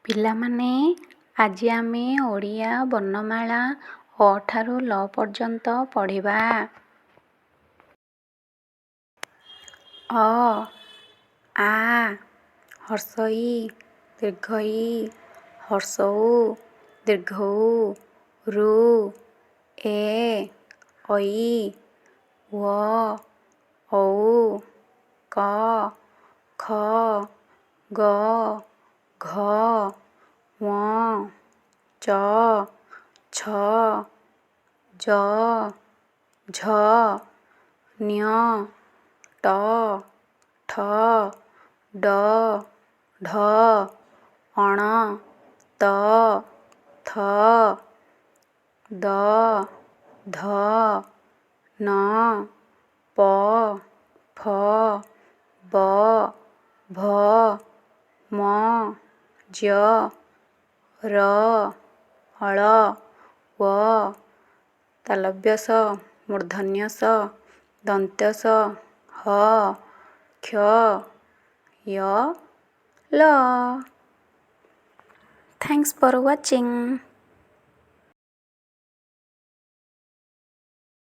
ପିଲାମାନେ, ଆଜି ଆମେ ଓଡ଼ିଆ ବର୍ଣ୍ଣମାଳା ଅ ଠାରୁ ଲ ପର୍ଯ୍ୟନ୍ତ ପଢ଼ିବା। ଅ ଆ ହର୍ଷଇ ଦୀର୍ଘଇ ହର୍ଷଉ ଦୀର୍ଘଉ ଋ ଏ ଐ ୱ ଔ କ ଖ ଗ ଘ ଙ ଚ ଛ ଜ ଝ ଞ ଟ ଠ ଡ ଢ ଣ ତ ଥ ଦ ଧ ନ ପ ଫ ବ ଭ ମ ଜ ର ଳ ୱ ତାଲବ୍ୟ ଶ ମୂର୍ଧନ୍ୟ ଷ ଦନ୍ତ୍ୟ ସ ହ କ୍ଷ ୟ ଲ। Thanks for watching.